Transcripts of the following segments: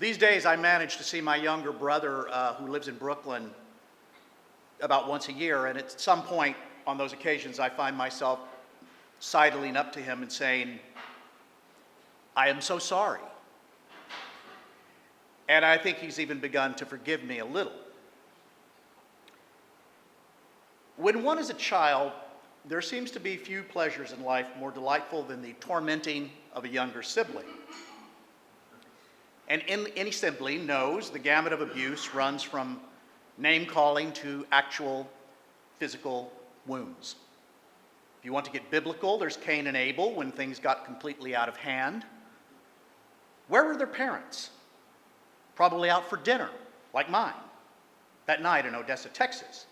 These days, I manage to see my younger brother, who lives in Brooklyn, about once a year, and at some point on those occasions, I find myself sidling up to him and saying, "I am so sorry." And I think he's even begun to forgive me a little. When one is a child, there seems to be few pleasures in life more delightful than the tormenting of a younger sibling. And any sibling knows the gamut of abuse runs from name-calling to actual physical wounds. If you want to get biblical, there's Cain and Abel when things got completely out of hand. Where were their parents? Probably out for dinner, like mine, that night in Odessa, Texas,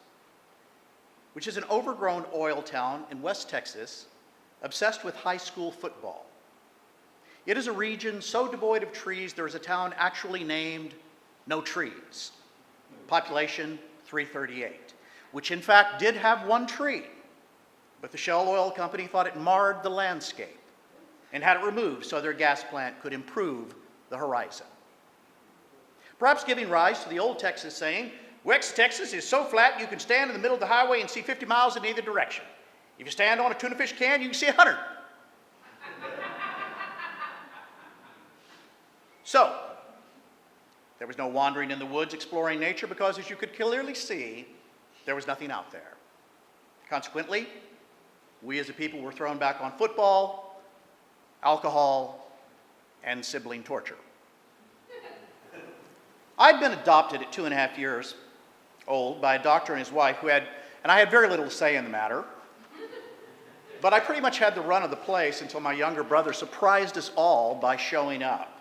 which is an overgrown oil town in West Texas, obsessed with high school football. It is a region so devoid of trees, there is a town actually named No Trees. Population 338, which in fact did have one tree, but the Shell Oil Company thought it marred the landscape and had it removed so their gas plant could improve the horizon. Perhaps giving rise to the old Texas saying, West Texas is so flat you can stand in the middle of the highway and see 50 miles in either direction. If you stand on a tuna fish can, you can see 100. So, there was no wandering in the woods exploring nature because, as you could clearly see, there was nothing out there. Consequently, we as a people were thrown back on football, alcohol, and sibling torture. I'd been adopted at 2.5 years old by a doctor and his wife and I had very little to say in the matter, but I pretty much had the run of the place until my younger brother surprised us all by showing up.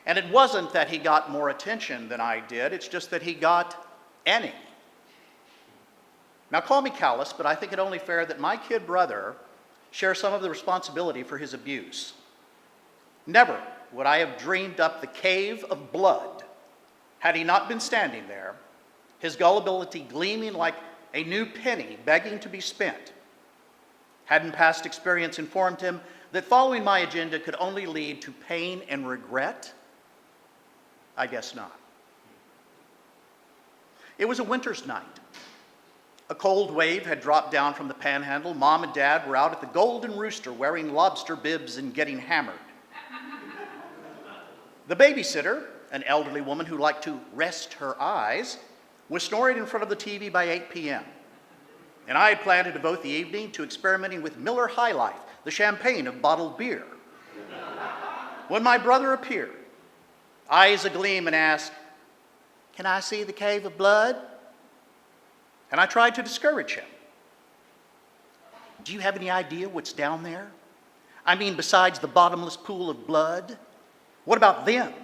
And it wasn't that he got more attention than I did, it's just that he got any. Now call me callous, but I think it only fair that my kid brother share some of the responsibility for his abuse. Never would I have dreamed up the cave of blood had he not been standing there, his gullibility gleaming like a new penny begging to be spent. Hadn't past experience informed him that following my agenda could only lead to pain and regret? I guess not. It was a winter's night. A cold wave had dropped down from the panhandle. Mom and Dad were out at the Golden Rooster wearing lobster bibs and getting hammered. The babysitter, an elderly woman who liked to rest her eyes, was snoring in front of the TV by 8 p.m. And I had planned to devote the evening to experimenting with Miller High Life, the champagne of bottled beer. When my brother appeared, eyes agleam, and asked, "Can I see the cave of blood?" And I tried to discourage him. "Do you have any idea what's down there? I mean, besides the bottomless pool of blood? What about them?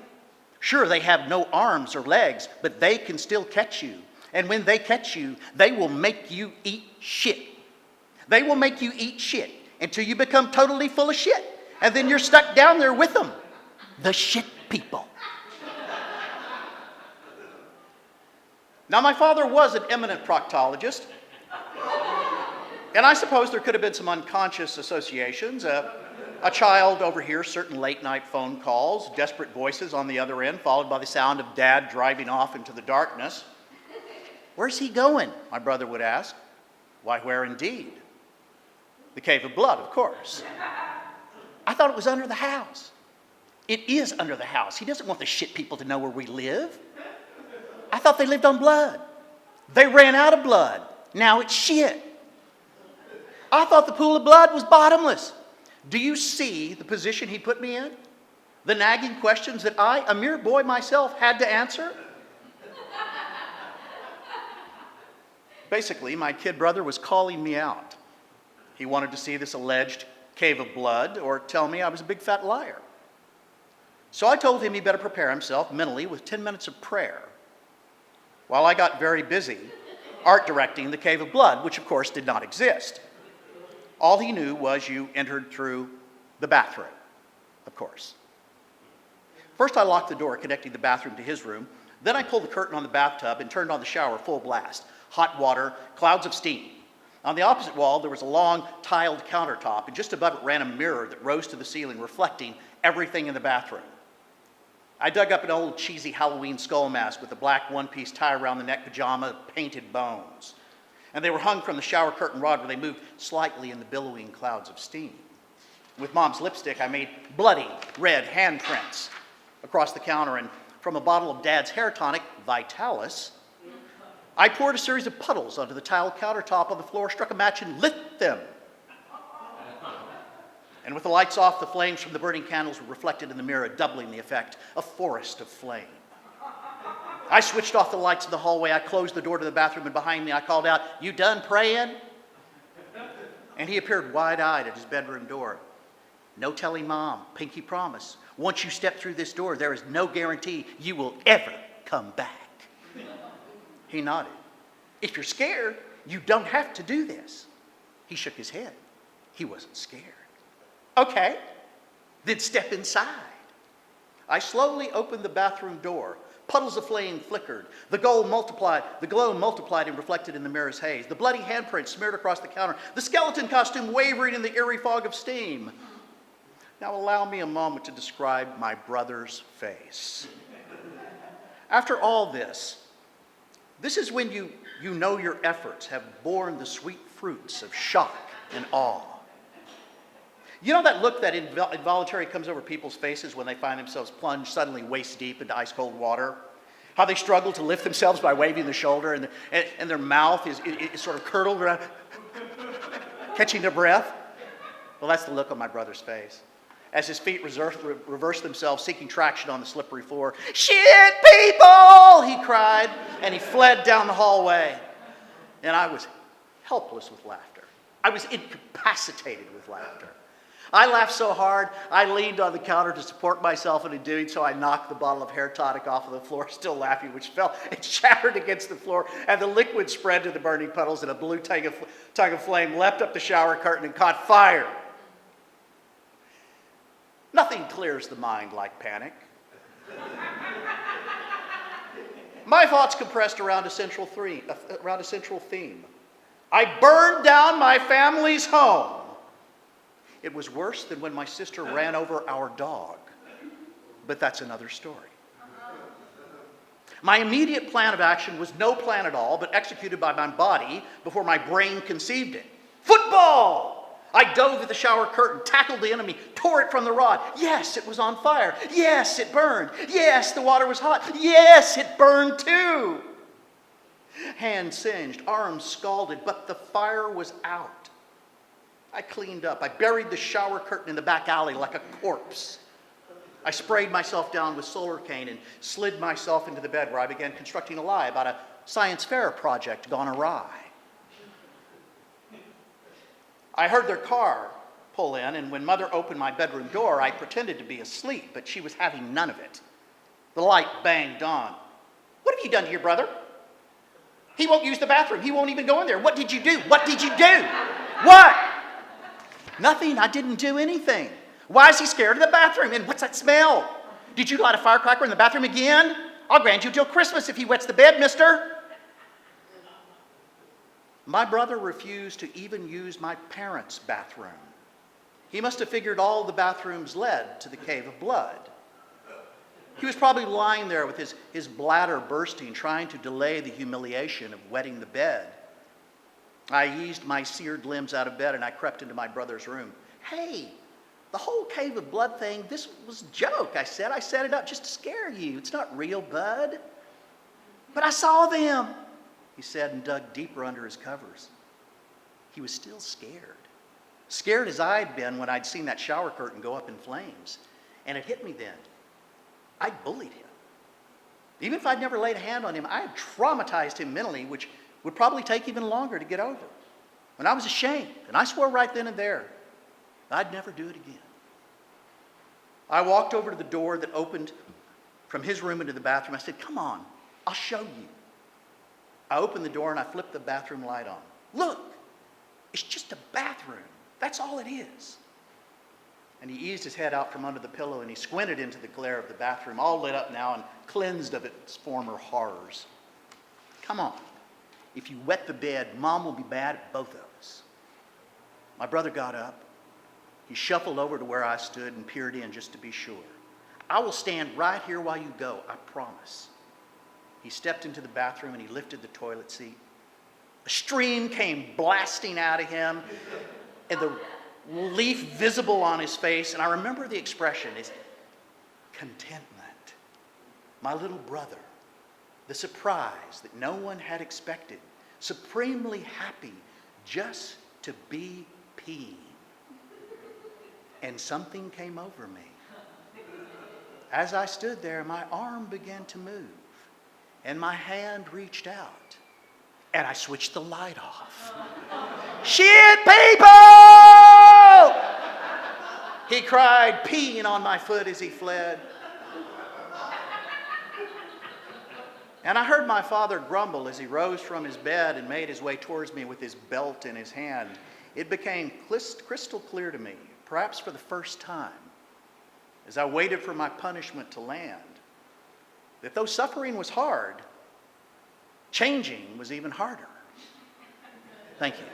Sure, they have no arms or legs, but they can still catch you. And when they catch you, they will make you eat shit. They will make you eat shit until you become totally full of shit. And then you're stuck down there with them. The shit people." Now, my father was an eminent proctologist, and I suppose there could have been some unconscious associations. A child overhears certain late-night phone calls, desperate voices on the other end, followed by the sound of Dad driving off into the darkness. "Where's he going?" my brother would ask. "Why, where indeed? The cave of blood, of course." "I thought it was under the house." "It is under the house. He doesn't want the shit people to know where we live. I thought they lived on blood. They ran out of blood. Now it's shit. I thought the pool of blood was bottomless." Do you see the position he put me in? The nagging questions that I, a mere boy myself, had to answer? Basically, my kid brother was calling me out. He wanted to see this alleged cave of blood or tell me I was a big fat liar. So I told him he better prepare himself mentally with 10 minutes of prayer, while I got very busy art directing the cave of blood, which of course did not exist. All he knew was you entered through the bathroom, of course. First, I locked the door connecting the bathroom to his room. Then I pulled the curtain on the bathtub and turned on the shower full blast. Hot water, clouds of steam. On the opposite wall, there was a long tiled countertop, and just above it ran a mirror that rose to the ceiling, reflecting everything in the bathroom. I dug up an old cheesy Halloween skull mask with a black one-piece tie around the neck pajama, painted bones. And they were hung from the shower curtain rod where they moved slightly in the billowing clouds of steam. With Mom's lipstick, I made bloody red handprints across the counter, and from a bottle of Dad's hair tonic, Vitalis, I poured a series of puddles onto the tile countertop on the floor, struck a match, and lit them. And with the lights off, the flames from the burning candles were reflected in the mirror, doubling the effect, a forest of flame. I switched off the lights in the hallway. I closed the door to the bathroom, and behind me I called out, "You done praying?" And he appeared wide-eyed at his bedroom door. "No telling Mom, pinky promise. Once you step through this door, there is no guarantee you will ever come back." He nodded. "If you're scared, you don't have to do this." He shook his head. He wasn't scared. "Okay, then step inside." I slowly opened the bathroom door. Puddles of flame flickered. The glow multiplied and reflected in the mirror's haze. The bloody handprint smeared across the counter. The skeleton costume wavering in the eerie fog of steam. Now allow me a moment to describe my brother's face. After all this is when you know your efforts have borne the sweet fruits of shock and awe. You know that look that involuntarily comes over people's faces when they find themselves plunged suddenly waist deep into ice cold water? How they struggle to lift themselves by waving the shoulder, and their mouth is sort of curdled around, catching their breath? Well, that's the look on my brother's face as his feet reversed themselves, seeking traction on the slippery floor. "Shit, people!" he cried, and he fled down the hallway. And I was helpless with laughter. I was incapacitated with laughter. I laughed so hard, I leaned on the counter to support myself, and in doing so, I knocked the bottle of hair tonic off of the floor, still laughing, which fell and shattered against the floor, and the liquid spread to the burning puddles, and a blue tongue of flame leapt up the shower curtain and caught fire. Nothing clears the mind like panic. My thoughts compressed around a central theme. I burned down my family's home. It was worse than when my sister ran over our dog, but that's another story. My immediate plan of action was no plan at all, but executed by my body before my brain conceived it. Football! I dove at the shower curtain, tackled the enemy, tore it from the rod. Yes, it was on fire. Yes, it burned. Yes, the water was hot. Yes, it burned too. Hands singed, arms scalded, but the fire was out. I cleaned up. I buried the shower curtain in the back alley like a corpse. I sprayed myself down with solar cane and slid myself into the bed, where I began constructing a lie about a science fair project gone awry. I heard their car pull in, and when Mother opened my bedroom door, I pretended to be asleep, but she was having none of it. The light banged on. "What have you done to your brother? He won't use the bathroom. He won't even go in there. What did you do? What did you do?" "What?" "Nothing. I didn't do anything." "Why is he scared of the bathroom? And what's that smell? Did you light a firecracker in the bathroom again? I'll grant you till Christmas if he wets the bed, mister." My brother refused to even use my parents' bathroom. He must have figured all the bathrooms led to the cave of blood. He was probably lying there with his bladder bursting, trying to delay the humiliation of wetting the bed. I eased my seared limbs out of bed, and I crept into my brother's room. "Hey, the whole cave of blood thing, this was a joke," I said. "I set it up just to scare you. It's not real, bud." "But I saw them," he said, and dug deeper under his covers. He was still scared. Scared as I'd been when I'd seen that shower curtain go up in flames. And it hit me then. I'd bullied him. Even if I'd never laid a hand on him, I had traumatized him mentally, which would probably take even longer to get over. And I was ashamed, and I swore right then and there I'd never do it again. I walked over to the door that opened from his room into the bathroom. I said, "Come on, I'll show you." I opened the door and I flipped the bathroom light on. "Look, it's just a bathroom. That's all it is." And he eased his head out from under the pillow and he squinted into the glare of the bathroom, all lit up now and cleansed of its former horrors. "Come on. If you wet the bed, Mom will be mad at both of us." My brother got up. He shuffled over to where I stood and peered in just to be sure. I will stand right here while you go, I promise. He stepped into the bathroom and he lifted the toilet seat. A stream came blasting out of him, and the relief visible on his face. And I remember the expression is contentment. My little brother, the surprise that no one had expected, supremely happy just to be peeing. And something came over me. As I stood there, my arm began to move, and my hand reached out, and I switched the light off. Shit, people! He cried, peeing on my foot as he fled. And I heard my father grumble as he rose from his bed and made his way towards me with his belt in his hand. It became crystal clear to me, perhaps for the first time, as I waited for my punishment to land, that though suffering was hard, changing was even harder. Thank you.